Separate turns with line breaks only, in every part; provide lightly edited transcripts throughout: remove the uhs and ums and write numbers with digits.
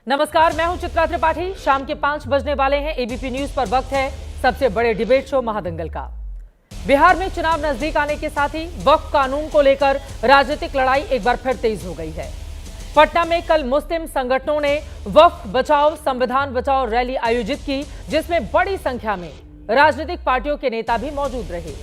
नमस्कार, मैं हूं चित्रा त्रिपाठी। शाम के 5 बजने वाले हैं। एबीपी न्यूज पर वक्त है सबसे बड़े डिबेट शो महादंगल का। बिहार में चुनाव नजदीक आने के साथ ही वक्फ कानून को लेकर राजनीतिक लड़ाई एक बार फिर तेज हो गई है। पटना में कल मुस्लिम संगठनों ने वक्फ बचाओ संविधान बचाओ रैली आयोजित की, जिसमें बड़ी संख्या में राजनीतिक पार्टियों के नेता भी मौजूद रहे।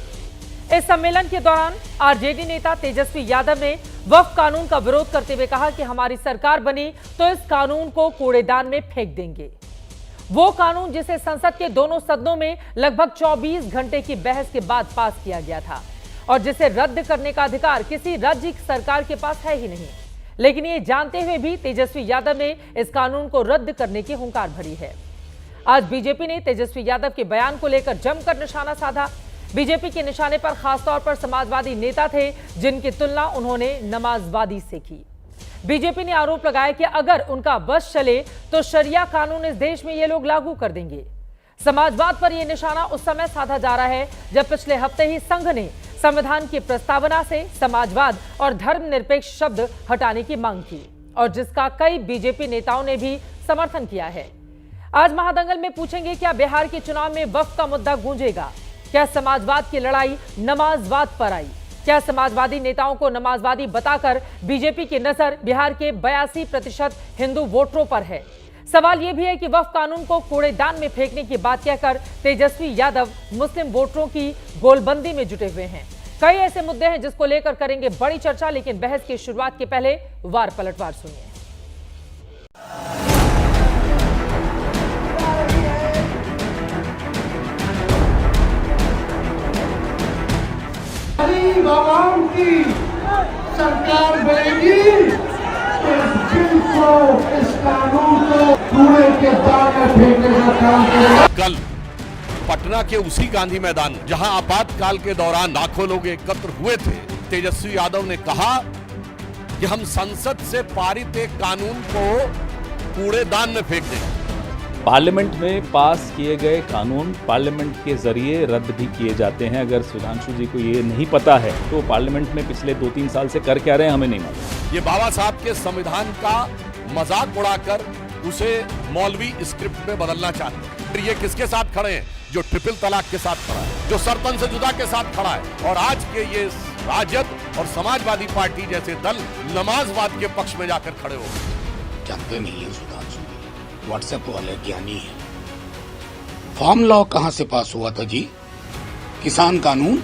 इस सम्मेलन के दौरान आरजेडी नेता तेजस्वी यादव ने वक्फ कानून का विरोध करते हुए कहा कि हमारी सरकार बनी तो इस कानून को कूड़ेदान में फेंक देंगे। वो कानून जिसे संसद के दोनों सदनों में लगभग 24 घंटे की बहस के बाद पास किया गया था और जिसे रद्द करने का अधिकार किसी राज्य की सरकार के पास है ही नहीं। लेकिन ये जानते हुए भी तेजस्वी यादव ने इस कानून को रद्द करने की हुंकार भरी है। आज बीजेपी ने तेजस्वी यादव के बयान को लेकर जमकर निशाना साधा। बीजेपी के निशाने पर खासतौर पर समाजवादी नेता थे, जिनकी तुलना उन्होंने नमाजवादी से की। बीजेपी ने आरोप लगाया कि अगर उनका बस चले तो शरिया कानून इस देश में ये लोग लागू कर देंगे। समाजवाद पर यह निशाना उस समय साधा जा रहा है जब पिछले हफ्ते ही संघ ने संविधान की प्रस्तावना से समाजवाद और धर्मनिरपेक्ष शब्द हटाने की मांग की और जिसका कई बीजेपी नेताओं ने भी समर्थन किया है। आज महादंगल में पूछेंगे, क्या बिहार के चुनाव में वक्फ का मुद्दा गूंजेगा? क्या समाजवाद की लड़ाई नमाजवाद पर आई? क्या समाजवादी नेताओं को नमाजवादी बताकर बीजेपी की नजर बिहार के 82% हिंदू वोटरों पर है? सवाल यह भी है कि वक्फ कानून को कूड़ेदान में फेंकने की बात कहकर तेजस्वी यादव मुस्लिम वोटरों की गोलबंदी में जुटे हुए हैं। कई ऐसे मुद्दे हैं जिसको लेकर करेंगे बड़ी चर्चा, लेकिन बहस की शुरुआत के पहले वार पलटवार सुनिए।
आवाम की सरकार बनेगी, इस बिल को, इस कानून को कूड़े के दान में फेंकने का काम करेगा।
कल पटना के उसी गांधी मैदान जहां आपातकाल के दौरान लाखों लोग एकत्र हुए थे, तेजस्वी यादव ने कहा कि हम संसद से पारित एक कानून को कूड़ेदान में फेंक देंगे।
पार्लियामेंट में पास किए गए कानून पार्लियामेंट के जरिए रद्द भी किए जाते हैं। अगर सुधांशु जी को ये नहीं पता है तो पार्लियामेंट में पिछले 2-3 साल से कर क्या रहे हैं हमें नहीं मालूम।
ये बाबा साहब के संविधान का मजाक उड़ाकर उसे मौलवी स्क्रिप्ट में बदलना चाहते हैं। फिर ये किसके साथ खड़े हैं? जो ट्रिपल तलाक के साथ खड़ा है, जो सरपंच से जुदा के साथ खड़ा है, और आज के ये राजद और समाजवादी पार्टी जैसे दल नमाजवाद के पक्ष में जाकर खड़े हो गए।
जानते नहीं है सुधांशु जी, व्हाट्सएप वाले ज्ञानी है। फार्म लॉ कहां से पास हुआ था जी? किसान कानून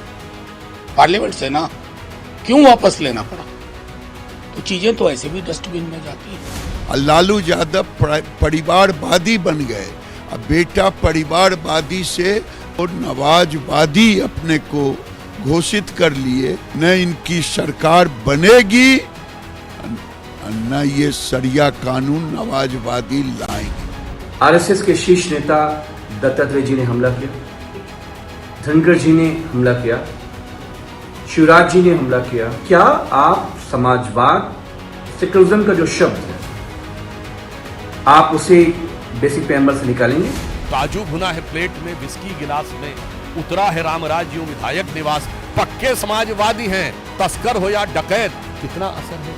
पार्लियामेंट से ना, क्यों वापस लेना पड़ा? तो चीजें तो ऐसे भी डस्टबिन में जाती है।
लालू यादव परिवारवादी बन गए। अब बेटा परिवारवादी से और नवाजवादी अपने को घोषित कर लिए। न इनकी सरकार बनेगी न ये शरिया कानून नवाजवादी लाएंगे।
आरएसएस के शीर्ष नेता दत्तात्रेय जी ने हमला किया, धनखड़ जी ने हमला किया, शिवराज जी ने हमला किया। क्या आप समाजवाद सेकुलरिज्म का जो शब्द है आप उसे बेसिक प्रेम्बल से निकालेंगे?
काजू भुना है प्लेट में, विस्की गिलास में, उतरा है रामराज्यों विधायक निवास। पक्के समाजवादी हैं, तस्कर हो या डकैत, कितना असर है।